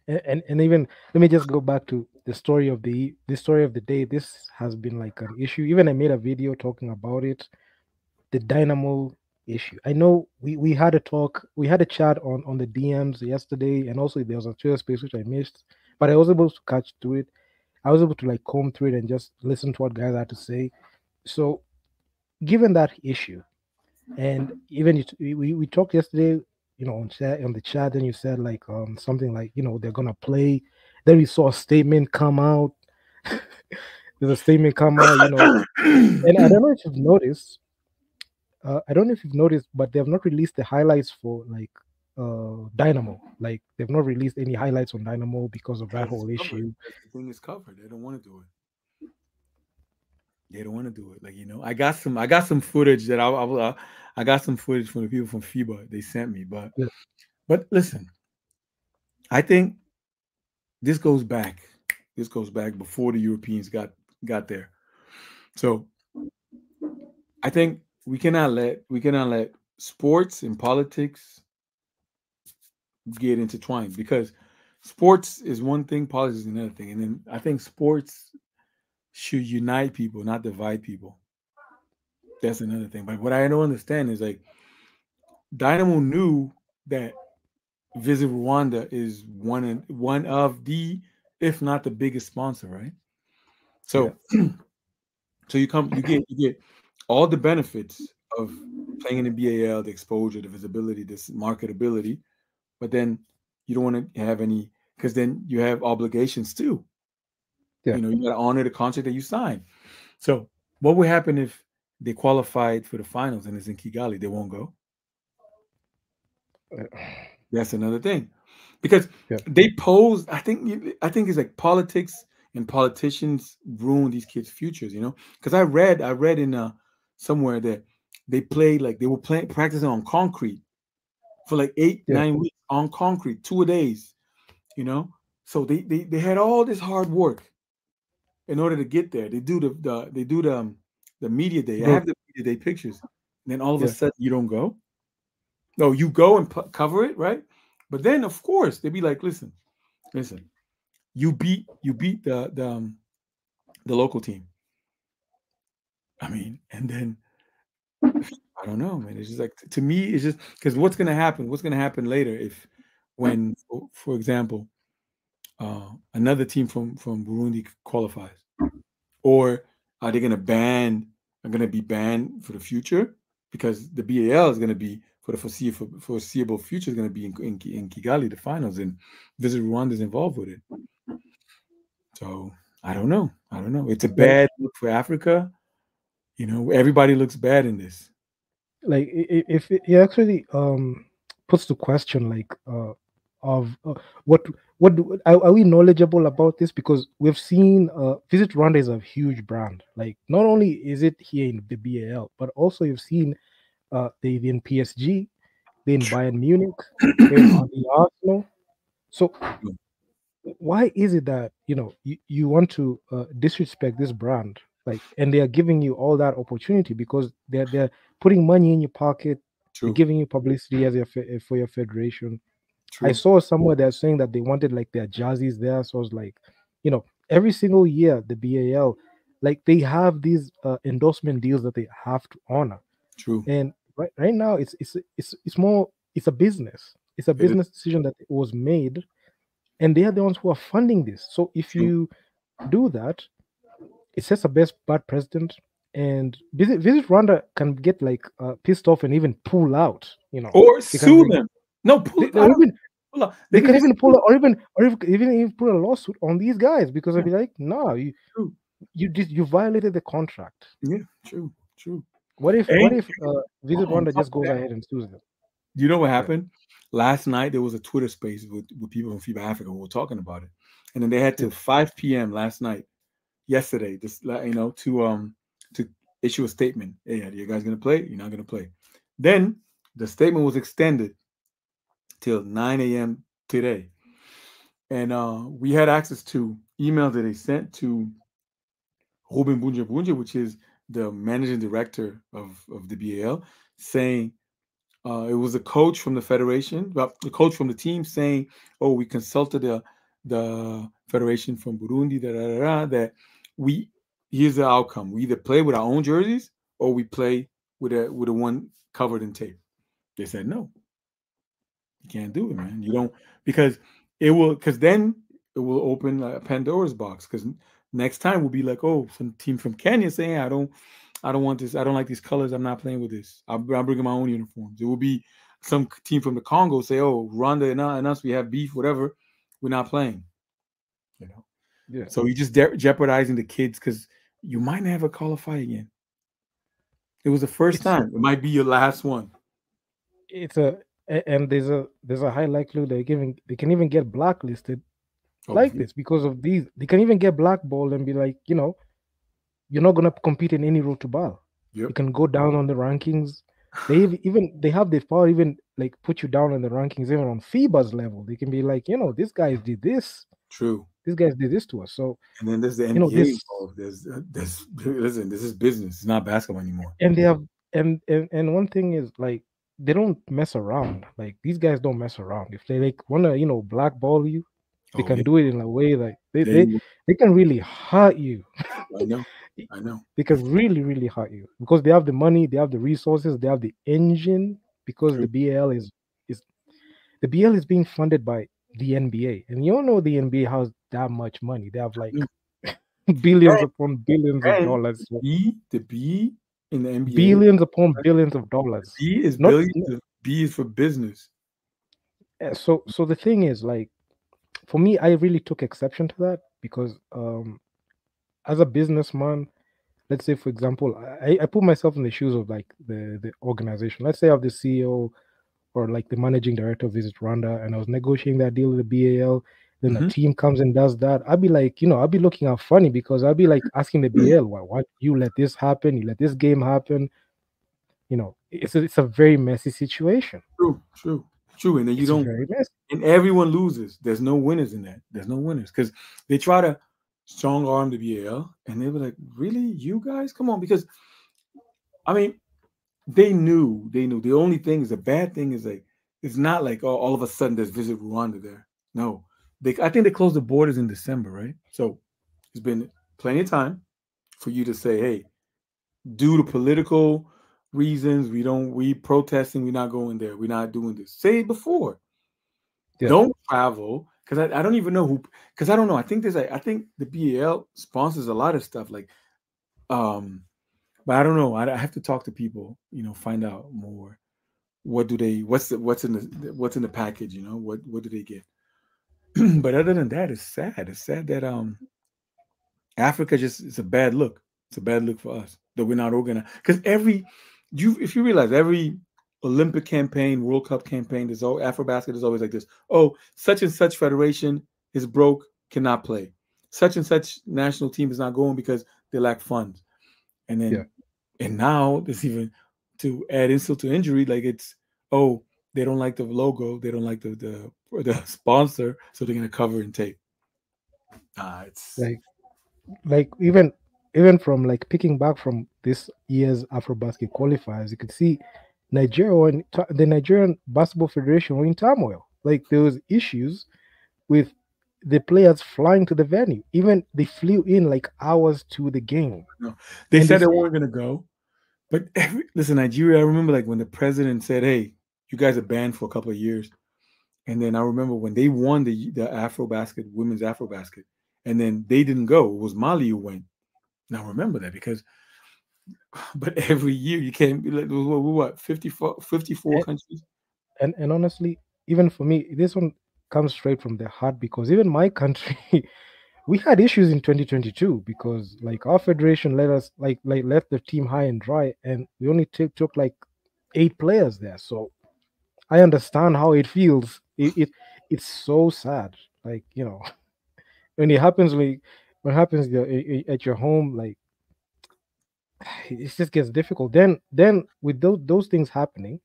And even let me just go back to the story of the day. This has been like an issue. Even I made a video talking about it, the Dynamo issue. I know we had a talk, we had a chat on the DMs yesterday, and also there was a Twitter space which I missed, but I was able to catch through it. I was able to like comb through it and just listen to what guys had to say. So given that issue, and even we talked yesterday, on the chat, and you said like something like they're gonna play. Then we saw a statement come out. There's a statement come out, and I don't know if you've noticed. I don't know if you've noticed, but they have not released the highlights for like Dynamo. Like they've not released any highlights on Dynamo because of that Because it's whole covered. issue. Because the thing is covered. They don't want to do it. They don't want to do it. Like I got some footage that I got some footage from the people from FIBA they sent me. But Yeah, but listen, I think this goes back. This goes back before the Europeans got there. So I think we cannot let sports and politics get intertwined because sports is one thing, politics is another thing, and then I think sports should unite people, not divide people. That's another thing. But what I don't understand is like Dynamo knew that Visit Rwanda is one of the, if not the biggest sponsor, right? yeah, So you get all the benefits of playing in the BAL, the exposure, the visibility, this marketability, but then you don't want to have any because then you have obligations too. yeah. You got to honor the contract that you signed. So what would happen if they qualified for the finals and it's in Kigali? They won't go. uh, That's another thing, because yeah. they pose. I think it's like politics and politicians ruin these kids' futures. Because I read in somewhere that they were playing practicing on concrete for like eight Yeah, 9 weeks on concrete 2 days. You know, so they had all this hard work in order to get there. They do the media day. I bro. have the media day pictures. And then all of a Yeah, sudden you don't go. No, you go and cover it, right? But then of course they'd be like, listen, you beat the local team. I mean, and then I don't know, man. It's just like to me, it's just because what's gonna happen? What's gonna happen later if when, for example, another team from Burundi qualifies, or are they gonna ban? Are gonna be banned for the future because the BAL is gonna be for the foreseeable future is gonna be in Kigali, the finals, and Visit Rwanda is involved with it. So I don't know. I don't know. It's a like bad look for Africa. Everybody looks bad in this. if it actually puts the question like of what are we knowledgeable about this, because we've seen Visit Rwanda is a huge brand. Like not only is it here in the BAL, but also you've seen they in PSG, they in Bayern Munich, they're in the Arsenal. So why is it that you want to disrespect this brand, like, and they are giving you all that opportunity because they're putting money in your pocket, they're True, giving you publicity as for your federation. I true. saw somewhere they're saying that they wanted like their jerseys there, so I was like, every single year the BAL, like they have these endorsement deals that they have to honor. True. And right now it's more, it's a business, it's a It is business decision that was made, and they are the ones who are funding this. So if true. you do that, it sets a bad precedent. And Visit Rwanda can get like pissed off and even pull out. Or They can sue them. No, pull. they I don't even pull up. They they can can just even pull sue. or even put a lawsuit on these guys, because I'll Yeah, be like, no, true. you violated the contract. Yeah, true, true. What if And Visit on Rwanda top just of goes that, ahead and sues them? you know what Yeah, happened? Last night there was a Twitter space with people from FIBA Africa who were talking about it, and then they had yeah, till 5 p.m. last night, yesterday, to issue a statement. Hey, are you guys gonna play? You're not gonna play. Then the statement was extended till 9 a.m. today, and we had access to emails that they sent to Ruben Bunja Bunja, which is the managing director of the BAL, saying It was a coach from the federation, well, the coach from the team saying, "Oh, we consulted the federation from Burundi, that we here's the outcome: we either play with our own jerseys or we play with a one covered in tape." They said, "No, you can't do it, man. You don't because because then it will open a Pandora's box because next time we'll be like, oh, some team from Kenya saying, I don't want this. I don't like these colors. I'm not playing with this. I'm bringing my own uniforms. It will be some team from the Congo say, oh, Rwanda and us, we have beef, whatever. We're not playing. You know. Yeah, So you just jeopardizing the kids because you might never qualify again. It was the first it's time. It might be your last one. it's a and there's a high likelihood they can even get blacklisted Oh, like this because of these. They can even get blackballed and be like, you're not gonna compete in any road to BAL. yep. You can go down on the rankings. Even they have the power even like put you down on the rankings even on FIBA's level. They can be like, these guys did this. True. These guys did this to us. So And then there's the NBA this involved. There's listen. This is business. It's not basketball anymore. and they have and one thing is like they don't mess around. Like these guys don't mess around. If they like wanna blackball you, they Oh can yeah, do it in a way like they they. they, they can really hurt you. I know. I know. They can really really hurt you because they have the money, they have the resources, they have the engine because True. is the BL is being funded by the NBA, and you all know the NBA has that much money. They have like Mm. billions upon billions of And dollars, so the B in the NBA, billions upon billions of dollars. B is Not billions. The B is for business. so the thing is like for me, I really took exception to that because as a businessman, let's say for example, I put myself in the shoes of like the organization. Let's say I have the CEO or like the managing director of Visit Rwanda, and I was negotiating that deal with the BAL. Then a Hmm. team comes and does that. I'd be like, I'd be looking out funny because I'd be like asking the BAL, why you let this happen? You let this game happen? It's a very messy situation. True. True. True. And then you It's don't. very messy. And everyone loses. There's no winners in that. There's no winners because they try to strong arm the BAL, and they were like, "Really, you guys? Come on!" Because I mean, they knew. They knew. The only thing is the bad thing is like it's not like all of a sudden there's visit Rwanda there. No, I think they closed the borders in December, right? So it's been plenty of time for you to say, hey, due to political reasons, we protesting, we're not going there, we're not doing this. Say it before. Yeah, Don't travel because I don't even know who because I don't know. I think I think the BAL sponsors a lot of stuff like um but I don't know. I have to talk to people, find out more. What do they what's in the package, what do they get? But other than that, it's sad. It's sad that Africa just it's a bad look. It's a bad look for us that we're not organized. Because if you realize every Olympic campaign, World Cup campaign, there's all AfroBasket is always like this. Oh, such and such federation is broke, cannot play. Such and such national team is not going because they lack funds. And yeah. then and now there's even to add insult to injury, like it's oh, they don't like the logo, they don't like the sponsor, so they're gonna cover and tape. It's Like like even from like picking back from this year's AfroBasket qualifiers, you could see the Nigerian Basketball Federation were in turmoil. Like there was issues with the players flying to the venue. Even they flew in like hours to the game, no. They and said this they weren't gonna go, but listen, Nigeria. I remember like when the president said, "Hey, you guys are banned for a couple of years," and then I remember when they won the AfroBasket women's AfroBasket, and then they didn't go. It was Mali who went. Now remember that because, but every year you can't be like what 54 and, countries. and honestly, even for me, this one comes straight from the heart because even my country, we had issues in 2022 because like our federation let us like left the team high and dry, and we only took like 8 players there. So I understand how it feels. It's so sad. Like when it happens, like when it happens at your home, like it just gets difficult. Then with those things happening,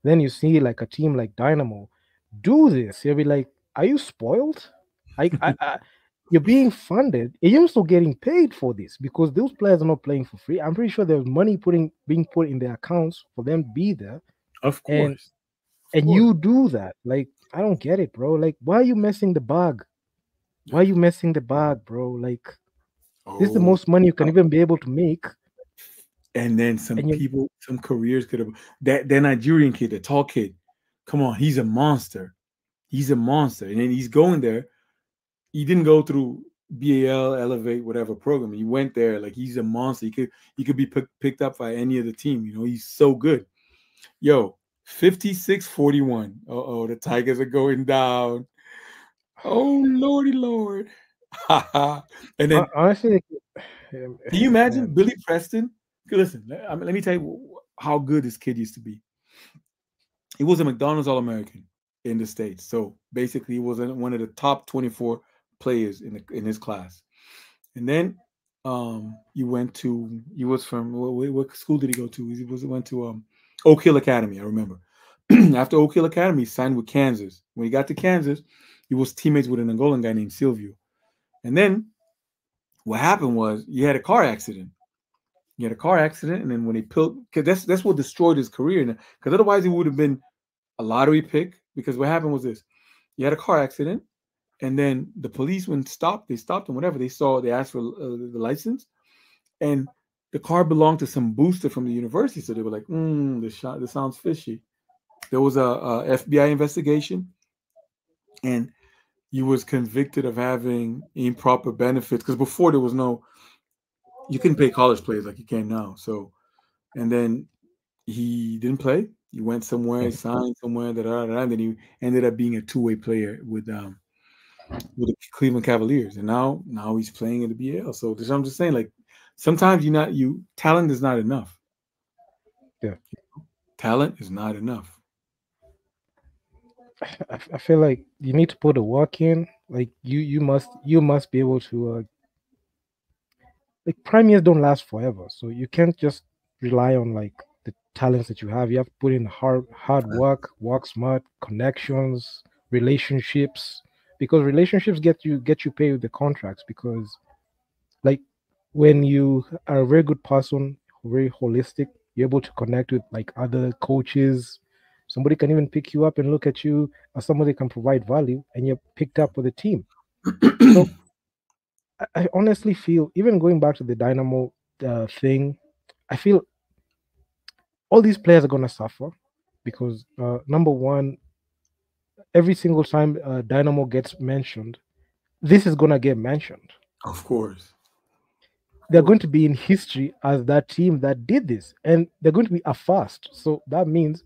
then you see like a team like Dynamo do this. You'll be like, are you spoiled? I you're being funded. And you're also getting paid for this because those players are not playing for free. I'm pretty sure there's money being put in their accounts for them to be there. Of and course. Of course. you do that. Like, I don't get it, bro. Like, why are you messing the bag? Why are you messing the bag, bro? Like, this is the Oh, most money you can even be able to make, and then some and you people, some careers could have that Nigerian kid, the tall kid. Come on, he's a monster. He's a monster. And then he's going there. He didn't go through BAL, Elevate, whatever program. He went there like he's a monster. He could be picked up by any other team. You know, he's so good. Yo, 56-41. Uh-oh, the Tigers are going down. Oh lordy lord. And then honestly, like, can you imagine man, Billy Preston? Listen, let me tell you how good this kid used to be. He was a McDonald's All American in the States. So basically, he was one of the top 24 players in his class. And then he was from, what school did he go to? He went to Oak Hill Academy, I remember. After Oak Hill Academy, he signed with Kansas. When he got to Kansas, he was teammates with an Angolan guy named Silvio. And then what happened was he had a car accident. He had a car accident, and then when he peeled, because that's what destroyed his career. Because otherwise, he would have been a lottery pick. Because what happened was this: he had a car accident, and then the police, when stopped, they stopped him. Whatever they asked for the license, and the car belonged to some booster from the university. So they were like, this sounds fishy. There was a FBI investigation, and he was convicted of having improper benefits. Because before there was no, you couldn't pay college players like you can now. So, and then he didn't play. He went somewhere, he mhm. signed somewhere, and then he ended up being a two-way player with the Cleveland Cavaliers, and now he's playing in the BAL. So I'm just saying, like, sometimes you talent is not enough. Yeah, Talent is not enough. I feel like you need to put the work in. Like, you must be able to like, premiers don't last forever, so you can't just rely on like the talents that you have. You have to put in hard work, work smart, connections, relationships, because relationships get you paid with the contracts. Because, like, when you are a very good person, very holistic, you're able to connect with like other coaches. Somebody can even pick you up and look at you as somebody can provide value, and you're picked up with a team. So I honestly feel, even going back to the Dynamo thing, I feel all these players are gonna suffer because, number one, every single time Dynamo gets mentioned, this is gonna get mentioned. Of course, of They're going course. to be in history as that team that did this, and they're going to be a fast. So that means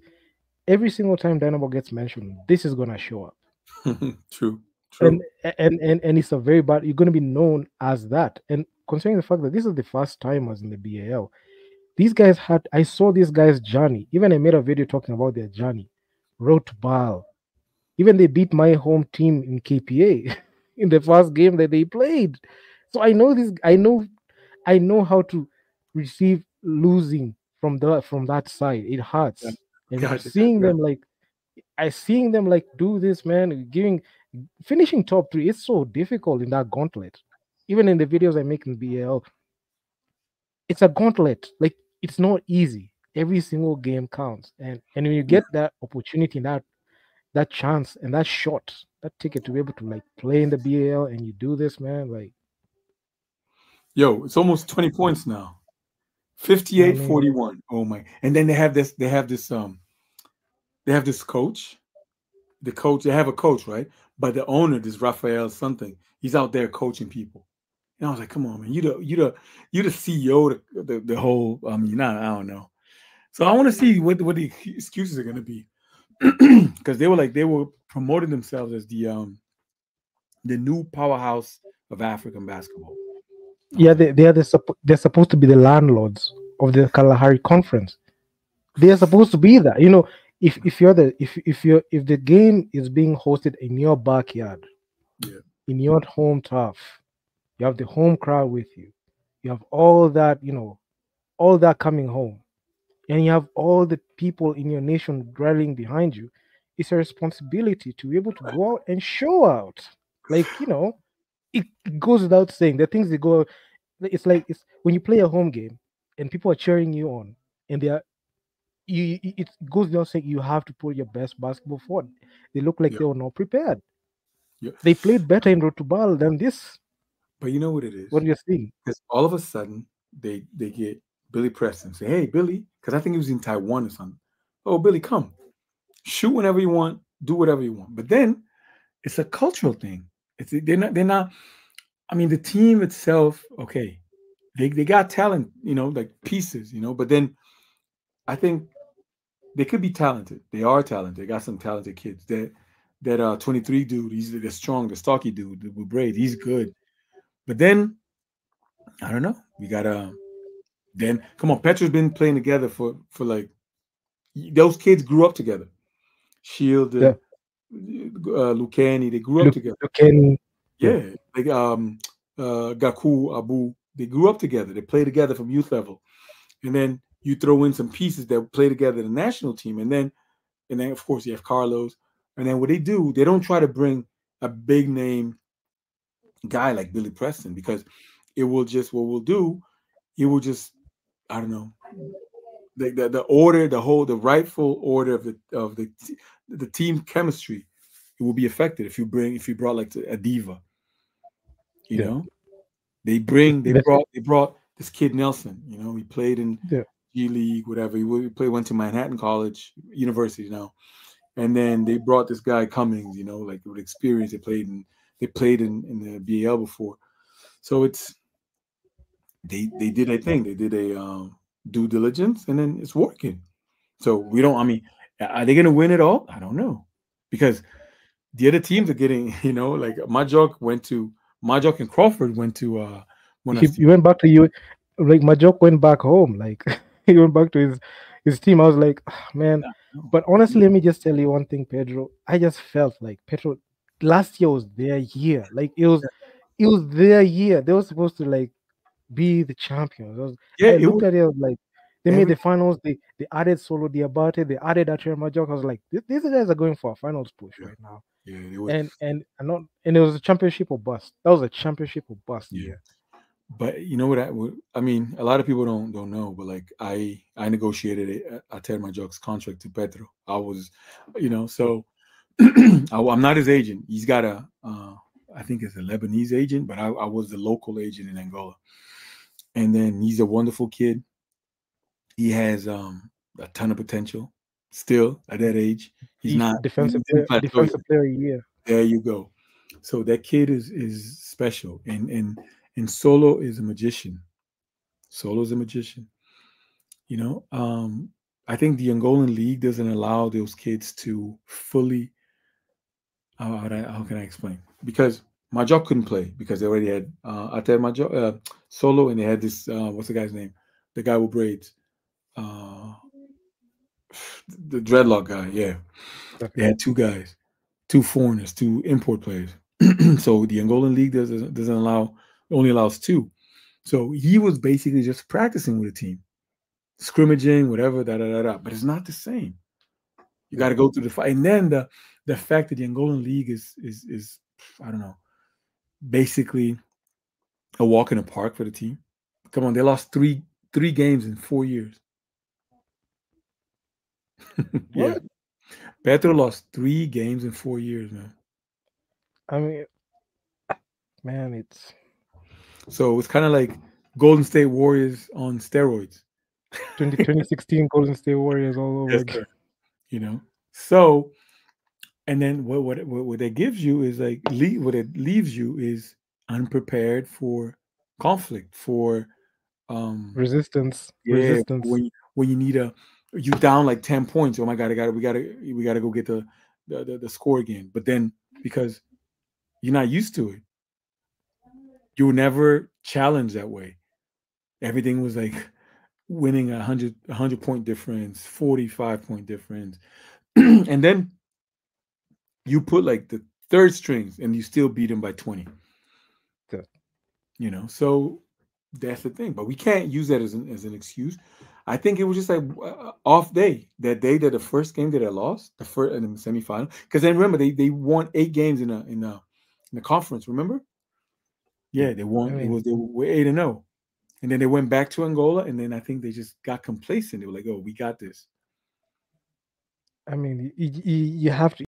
every single time Dynamo gets mentioned, this is gonna show up, True, and true. and it's a very bad. You're gonna be known as that, and considering the fact that this is the first timers in the BAL, these guys had. I saw these guys' journey. Even I made a video talking about their journey. Road to BAL. Even they beat my home team in KPA in the first game that they played. So I know this. I know how to receive losing from that side. It Yeah. hurts, and Gotcha. seeing Gotcha. them like I seeing them like do this, man. Giving finishing top three. It's so difficult in that gauntlet. Even in the videos I make in BL, it's a gauntlet. Like, it's not easy. Every single game counts, and when you Yeah. get that opportunity, that chance, and that shot, that ticket to be able to like play in the BAL, and you do this, man. Like, Yo, it's almost 20 points now. I 58 mean, 41. Oh my. And then they have this coach. The coach, they have a coach, right? But the owner, this Raphael something, he's out there coaching people. And I was like, come on, man, you the CEO, the whole I don't know. So I want to see what the excuses are gonna be. Because they were promoting themselves as the new powerhouse of African basketball. I yeah, was like, they're supposed to be the landlords of the Kalahari Conference. They are supposed to be that. If the game is being hosted in your backyard, yeah, in your home turf, you have the home crowd with you. You have all that coming home, and you have all the people in your nation rallying behind you. It's a responsibility to be able to go out and show out. Like, it goes without saying. The things that go, it's like it's when you play a home game and people are cheering you on, and it goes without saying you have to put your best basketball forward. They look like Yeah, they were not prepared. yeah. They played better in Road to BAL than this. But you know what it is? What you're seeing. Because all of a sudden they get Billy Preston say, "Hey, Billy," because I think he was in Taiwan or something. "Oh, Billy, come shoot whenever you want, do whatever you want." But then it's a cultural thing. They're not. I mean, the team itself, okay, they got talent, like pieces, but then I think they could be talented. They are talented. They got some talented kids. That 23 dude, he's the strong, the stocky dude with braids. He's good. But then I don't know. We gotta then come on. Petro's been playing together for like those kids grew up together. Shield and The Lucani, they grew up look, together. looking, yeah, Yeah, like Gaku, Abu, they grew up together. They play together from youth level, and then you throw in some pieces that play together in the national team, and then of course you have Carlos, and then what they do, they don't try to bring a big name guy like Billy Preston because it will just what we'll do, it will just I don't know the order, the rightful order of the team chemistry, it will be affected if you brought like a diva, you yeah, know. They brought this kid Nelson. He played in yeah, G League, whatever. Went to Manhattan College, University now, and then they brought this guy Cummings. Like with experience. They played in the BAL before, so they did a thing. They did a due diligence, and then it's working. So we don't. I mean, are they going to win it all? I don't know, because the other teams are getting. Like Majok and Crawford went to he Monastir. went back to you, like Majok went back home, like he went back to his team. I was like, "Ah, man." But honestly, let me just tell you one thing, Pedro. I just felt like Pedro last year was their year. Like it was their year. They were supposed to like be the champions. Yeah, I it looked was at it, I was like, they made every the finals. They added Solo Diabate. They added Atri Majok. I was like, these guys are going for a finals push yeah, right now. yeah, it was And not and it was a championship or bust. That was a championship or bust yeah. year. But you know what I mean, a lot of people don't know, but like I negotiated a tell my jokes contract to Petro. I was, so I'm not his agent. He's got I think it's a Lebanese agent, but I was the local agent in Angola. And then he's a wonderful kid. He has a ton of potential still at that age. He's not he didn't plateau yet. Defensive player of the year. There you go. So that kid is special, and Solo is a magician. Solo's a magician. You know, I think the Angolan league doesn't allow those kids to fully. How can I explain? Because Majok couldn't play because they already had Ater Majok, Solo, and they had this. What's the guy's name? The guy with braids. Uh, the dreadlock guy. Yeah, they Okay. had two guys, two foreigners, two import players. So the Angolan league doesn't allow, only allows two. So he was basically just practicing with the team, scrimmaging, whatever, da da da da. But it's not the same. You got Yeah. to go through the fight, and then the fact that the Angolan league is I don't know, basically a walk in the park for the team. Come on, they lost three games in 4 years. Yeah, What? Petro lost 3 games in 4 years, man. I mean, man, it's So it's kind of like Golden State Warriors on steroids. 2016 Golden State Warriors all over Yes, again. sir. You know. So and then what that gives you is like what it leaves you is unprepared for conflict, for um Resistance. yeah, Resistance. when you need you down like 10 points. Oh my god, we gotta go get the score again. But then because you're not used to it, you were never challenged that way. Everything was like winning a hundred point difference, 45 point difference. And then you put like the third strings and you still beat them by 20. Yeah. So that's the thing. But we can't use that as an excuse. I think it was just like off day. That day that the first game that they lost, the first in the semifinal. Because then remember they won 8 games in the conference. Remember? Yeah. Yeah, they I won. mean, They were 8-0, and then they went back to Angola, and then I think they just got complacent. They were like, "Oh, we got this." I mean, you have to